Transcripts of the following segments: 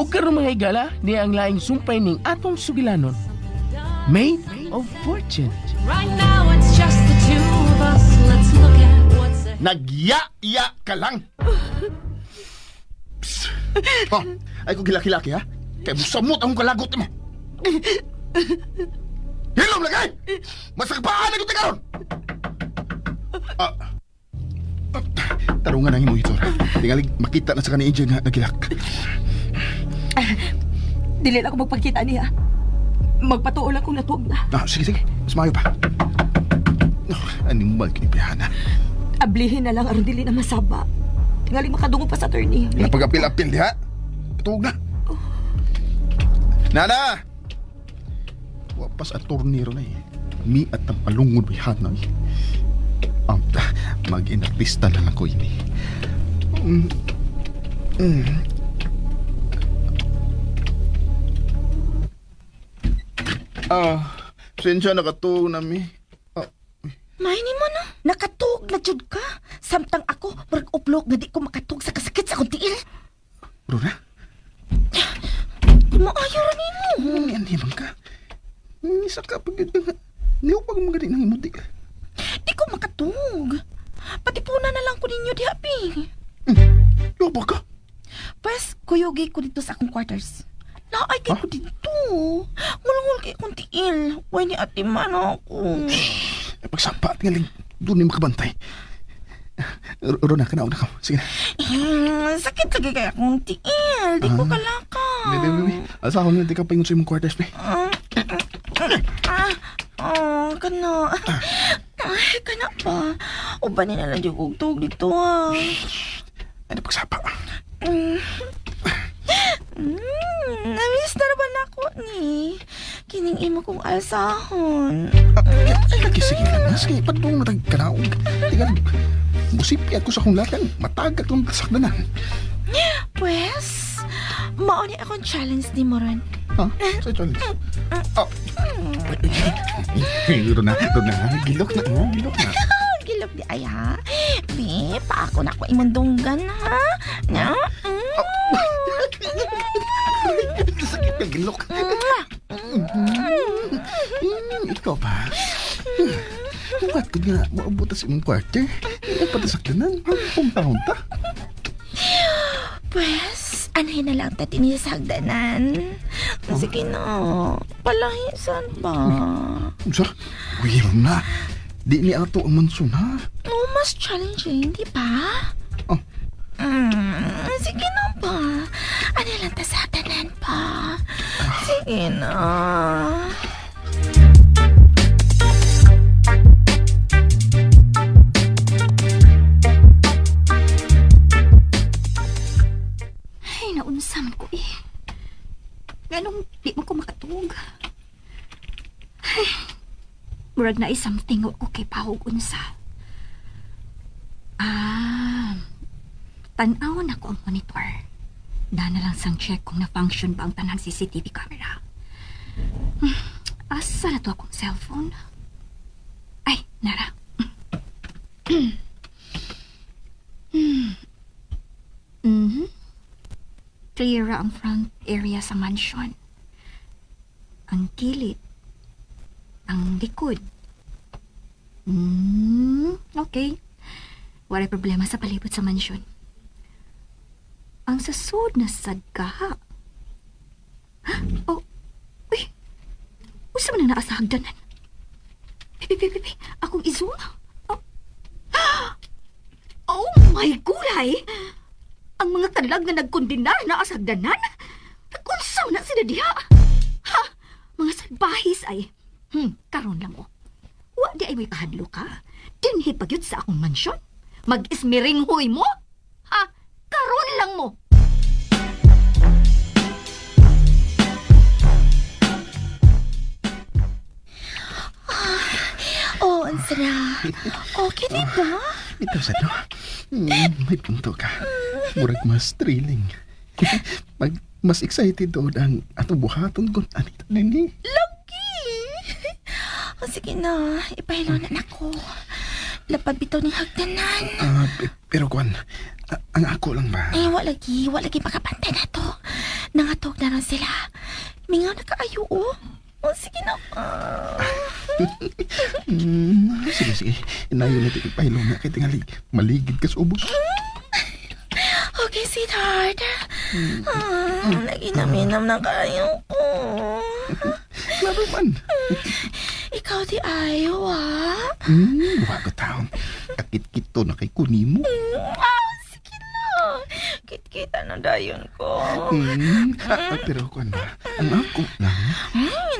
O karon mga higala, ni ang laing sumpay ning atong sugilanon. Made of Fortune. Right now it's just the two of us. Let's look at what's ahead. Nagya-ya ka lang. Psst. Oh, ay ko gilaki-laki ha. Kaya musamot akong kalagot mo. Hilom lagay! Masagpaan na ko karon. Tarungan ang imo ito. Tingalig makita na sa kanina nga nagilak. Dili lang ako magpagkita niya. Magpatuol akong natuog na. Sige. Mas mayo pa. Animal kinipihan ha. Ablihin na lang aron dili na masaba. Tingali makadungo pa sa attorney. Napag-apil-apil diha. Patuog na. Nana! Wapas at torniro na eh. Mi at ang palungod may hanay. Mag-inartista na lang ko ini. Sensya nakatuog na mi. Mainin mo na. Nakatug na jud ka. Samtang ako, marag-uplog nga di ko makatug sa kasakit sa akong tiil. Rona? Maayo rin mo. Hindi man ka. Isa ka pag niupag mo galing ng imuti ka. Di ko makatug. Patipuna na lang ko ninyo di happy. Loba ka? Pas, kuyugi ko dito sa akong quarters. Naay kay ko dito. Ngulungul kay akong tiil. Huwag ni ate man ako. Pagsampat nga lang, doon yung makabantay. Rona, kanaog na ka. Sige na. Sakit lagi kay akong tiil. Di ko kalaka. Baby. Asahon na, di ka paingon sa imong quarters, be. Kana. Ay, kana pa. Ubanin na lang yung kugtog dito, Ano pagsapa? Namiss na naman ako ni. Kining imo kong alsahon. Sige lang na. Sige, padung na tagkanaog. Tingnan, musipi ako sa kong latang. Matagak ng kasakdanan. Pues, mauni akong challenge ni Moran. Sa challenge. Rona. Gilok na. Gilok di ay ha. Di, pa ako na ko imundunggan ha. Na? Sakit ka, gilok. Ikaw ba? Ba't ko nga maabutas sa imong quarter? Ay patasakdanan. Punta-hunta. Pues, anahin na lang tati niya sa hagdanan. Sige na, palahisan pa. Sir, uy, na. Di ni ato ang mansun, ha? Oh, mas challenging, di ba? Oh. Sige na pa. Ano lang ta sa hagdanan pa. Sige na. Ay, naunsa man ko eh. Ganong di mo ko makatug. Ay, murag na something ko kay pahog unsa. Tan-awon ako ang monitor. Na lang sang check kung na-function ba ang tanang CCTV camera. Asa na to akong cellphone? Ay, nara. Clear ang front area sa mansion. Ang gilid. Ang likod. Okay. Wala problema sa palibot sa mansion. Ang sasud na sadka. Oh, uy. Usa man na naa sa hagdanan. Pipi, akong izoom. Oh my gulay! Ang mga kalag na nagkondinar na sa hagdanan? Nagkunsaw na sila diha. Ha? Mga salbahis ay. Karon lang o. Wa di ay may kahadlo ka. Dinhi pagyud sa akong mansyon. Mag-ismiring huy mo? Ha? Karon lang mo. Ansra. Okay di ba? Ito sa to. May punto ka. Murag mas thrilling. Mas excited doon ang atong buhaton kung anita nini. Lagi! O sige na, ipahilo na ako. Lapad bitaw ni hagdanan. Pero Kwan, Ang ako lang ba? Eh, wala lagi makapantay na to. Nangatog na lang sila. Mingaw na kaayo, oh. Oh, sige na. Sige. Inayon natin ipahilom na kay tingali. Maligid ka sa ubos. Okay, sweetheart. Naginam-inam na kayo ko. Klaro man. Ikaw di ayaw, ah. Wago taon. Kakit-kito na kay kunimo. Sige na. Kit-kita na dayon ko. Pero kung ba, ang ako lang.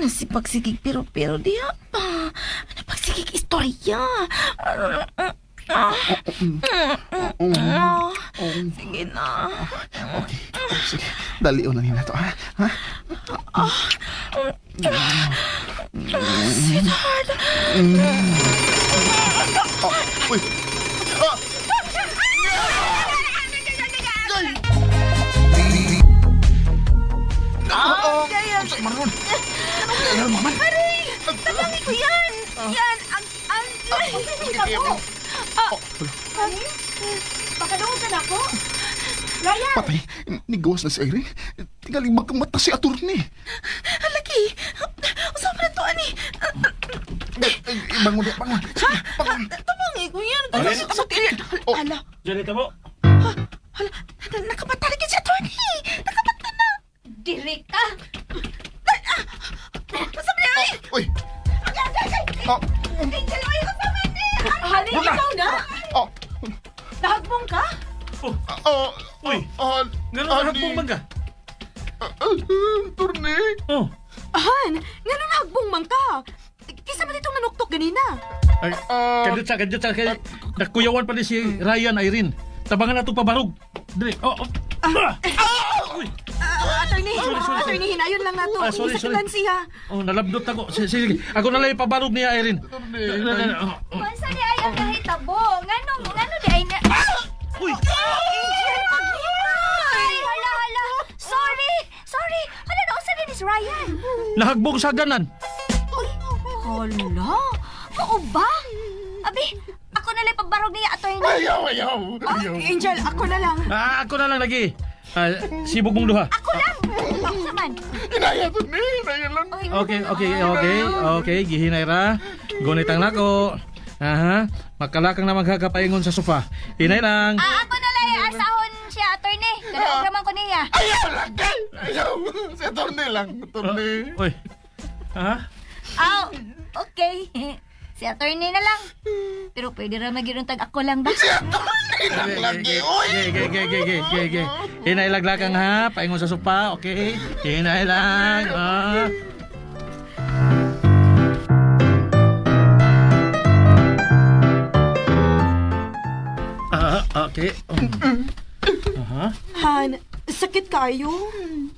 Nasipagsigig pero diya pa. Napagsigig istorya. Sige na. Okay, sige. Dali na nila to, ha? Sweetheart. Uy! Maron! Maman! Tabangi ko yan! Yan! Ang... Pakadungo ka na ako? Ryan! Patay! Nigawas na si Irene. Tingali magkamata si attorney. Lagi. Usap na to, ani. Bangon. Sige, bangon. Tabangi ko yan. Sakit! Hala. Diyan ito mo. Hala. Nakapatali ka si attorney. Nakapatali na. Diri ka! Usap na, ay. Uy! Oh! Hali, ikaw na. Oh! Nahagbong ka? Uy! Ganun na hagbong man ka? Attorney! Oh. Han, nga nung nahagbong man ka. Kisa man itong nanuktok ganina. Ay, kadyo sa. Nakuyawan pa ni si Ryan Irene. Tabangan na ito pabarog. Dali. Uy! Attorney, hinayon lang na to. Sorry. Isakilan siya. Oh, nalabdot ako. Sige. Ako na lang ipabarog niya, Irene. Masa di ayaw kahit tabo? Ngano di ay na... Uy! Angel, pag-ibay! Hala! Sorry! Hala na, usan din is Ryan? Nahagbong sa ganan. Hala? Oo ba? Abi, ako na lang pagbarog niya, attorney. Ayaw! Angel, ako na lang. Ako na lang lagi. Sibog mong duha. Ako lang! Ako naman. Inaya, attorney! Inaya lang. Okay. Gihinay ra. Gunit ang nako. Aha. Makalakang na maghagapaingon sa sofa. Hinay lang. Ako na lang asahon siya, attorney. Ganagraman ko niya. Ayaw lang! Ayaw! Si attorney lang, attorney. Uy. Ha? Okay. Si attorney na lang. Pero pwede rin magiruntag ako lang ba? Si attorney lang lagi, uy! Ge. Hinay laglakang ha. Paingon sa sofa, okay? Hinay lang. Okay. Aha. Han, sakit kayo.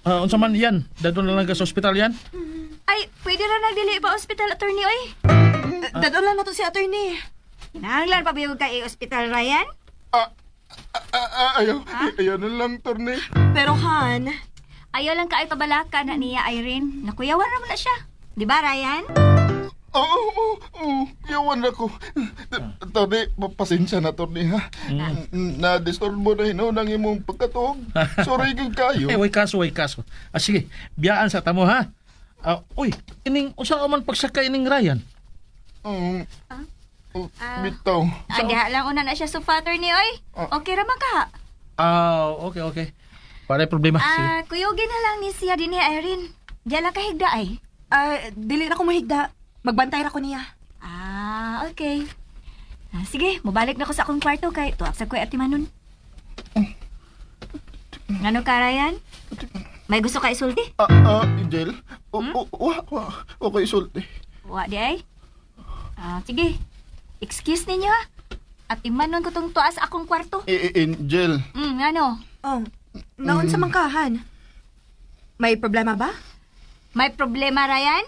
Unsa man yan? Dadto na lang ka sa ospital yan? Ay, pwede rin nagdili ba hospital, attorney, oy? Dadon lang na to si attorney. Nanglan pa ba kay hospital, Ryan? Ayaw na lang, attorney. Pero Han, Ayaw lang kaay pabalaka na niya, Irene. Nakuyawan naman na siya. Di ba, Ryan? Oo, yawan ako. Attorney, pasensya na, attorney, ha? Na-disturbo na hinunang imong pagkatog. Sorry kang kayo. Way kaso. Sige, biyaan sa tamo ha. Uy, ining usa man pagsakay ining Ryan. Bitaw. Diha lang una na siya sa father ni, oy. Okay raman ka. Okay. Para problema. Sige. Kuyogin na lang ni siya din ni Irene. Diya lang kahigda ay. dili na ko mahigda. Magbantay ra ko niya. Okay. Sige, mabalik na ko sa akong kwarto kay tuwak sa kuya Atimanon. Ngano ka, Ryan? May gusto ka isulti? Angel? Okay, sulti. Wa di ay. Sige. Excuse ninyo ha. Atimanon ko tong tuwa sa akong kwarto. Angel. Ngano? Naon sa mangkahan? May problema ba? May problema, Ryan?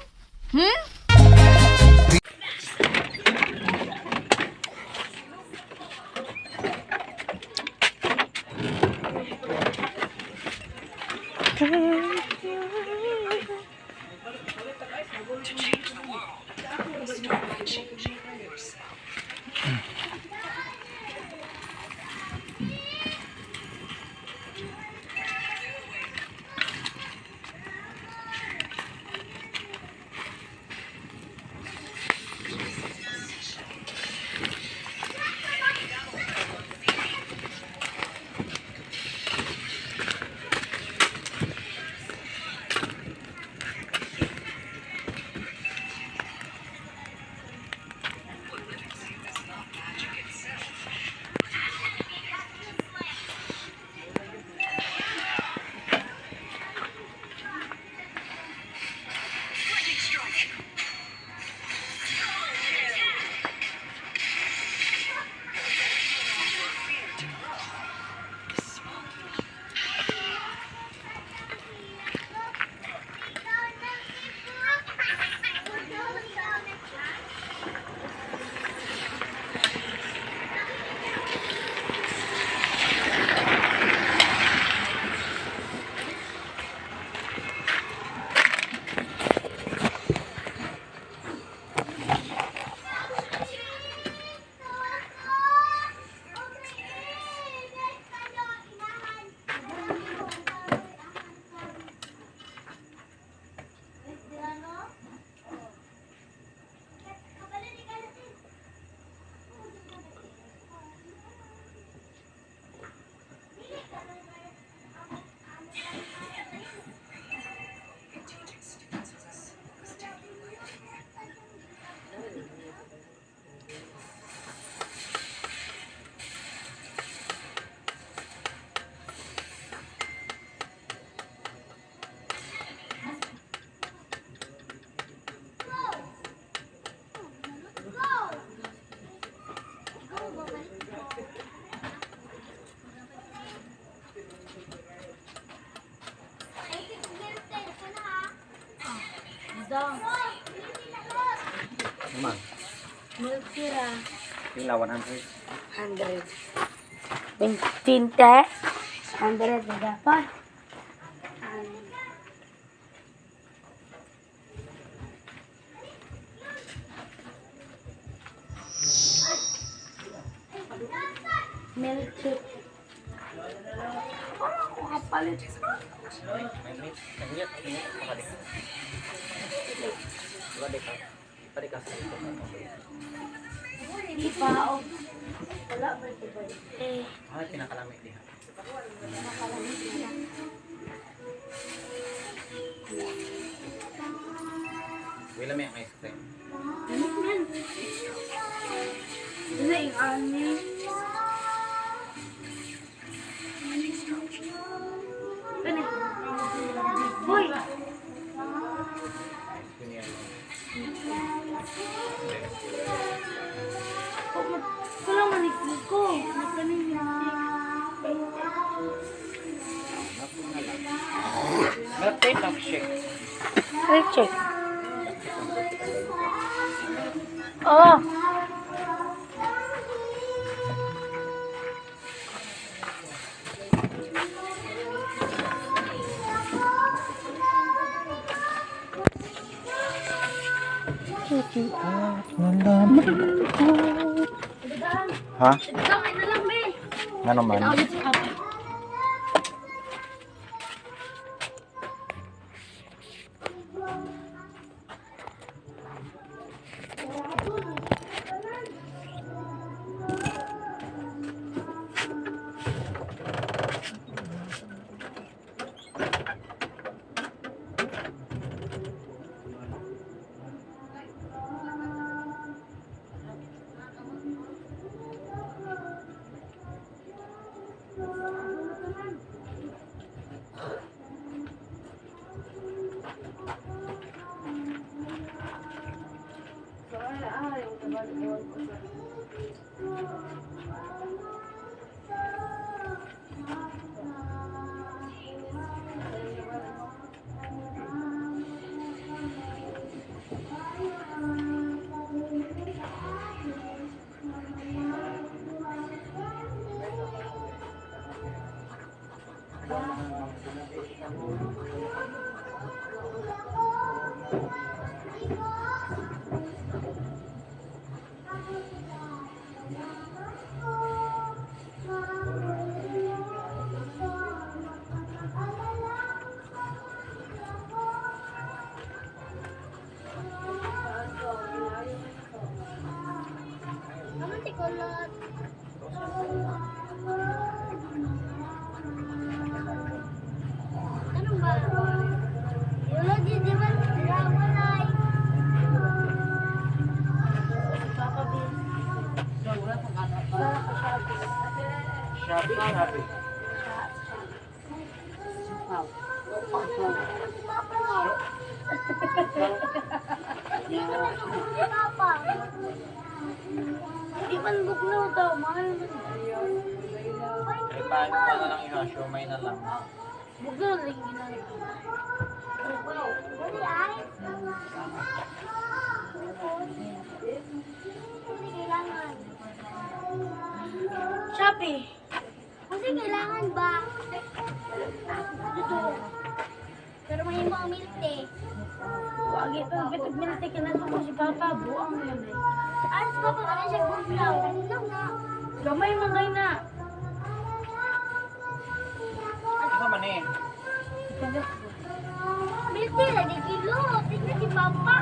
Multira. Pila 100. 100. 20. 100 na dapat. Milkshake. Ano ako kapalit? Hindi pa ako. Wala ba ito ba? Pinakalamit diha. Wala may ice cream. Ano man? Ano yung ani? Ano? Hoy! Kulang manikli ko. Milk tea, milkshake. Milkshake. Oh! Ha? Sakay na lang, be. Ano man? Ulit si Papa. Shabi. Di man bugnaw daw, mahal man. Ay, paano pa na lang yun? Siomay na lang. Bugnaw lang ginagawa. Shopee. Kasi kailangan ba? Ito. Pero may mga milk tea. Wag ito. Bitog milk tea ka na ito si Papa. Buang mo yan eh. Ano si Papa ka na siya bugnaw? Bugnaw na. Gamay magay na. Ano man eh? Milk tea lagi kilo. Tingnan si Papa.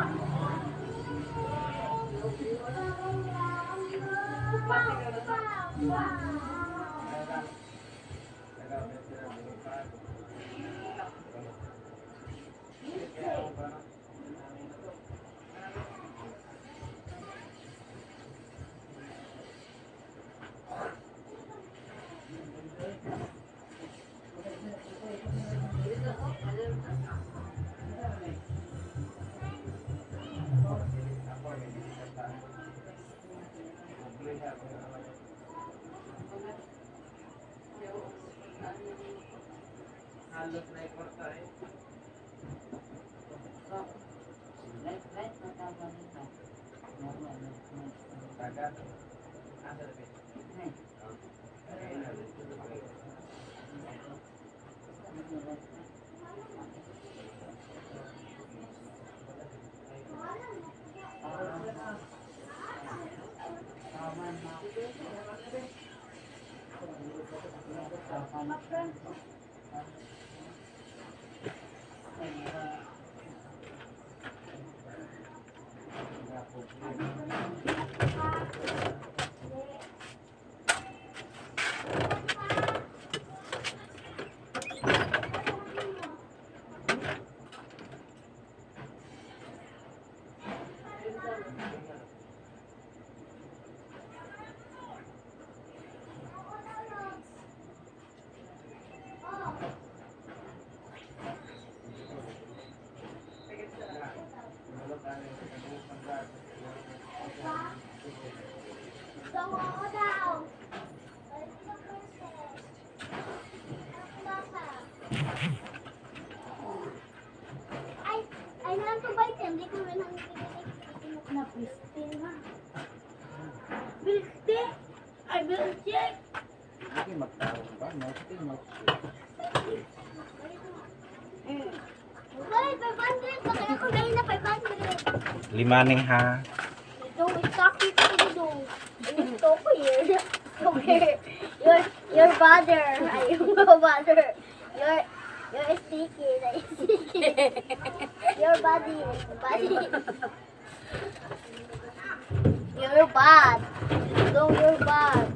Ay, nalang to ba item? Di ko rin ang na piste na. Bilste? Ay, bilste? Hindi magtawag ba? Mostly. Wala, 500. Baka ako na na 500. Limaning ha. Ito, stocky ko dito. Ito ko here. Okay. Your father. Ay, your father. Your sticky. Sticky. Your body. Your bad. No, your bad.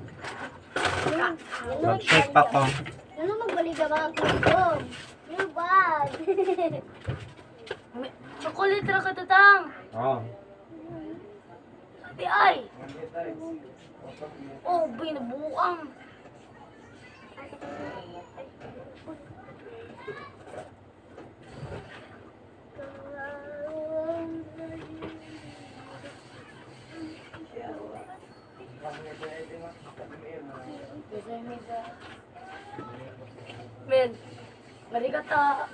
Mag-shake pa ko. Ano magbalik ka mga kusog? Your bad. Chocolate ra ka tatang. Oo. Sabi ay. Oh, binabuang. Men, marigata.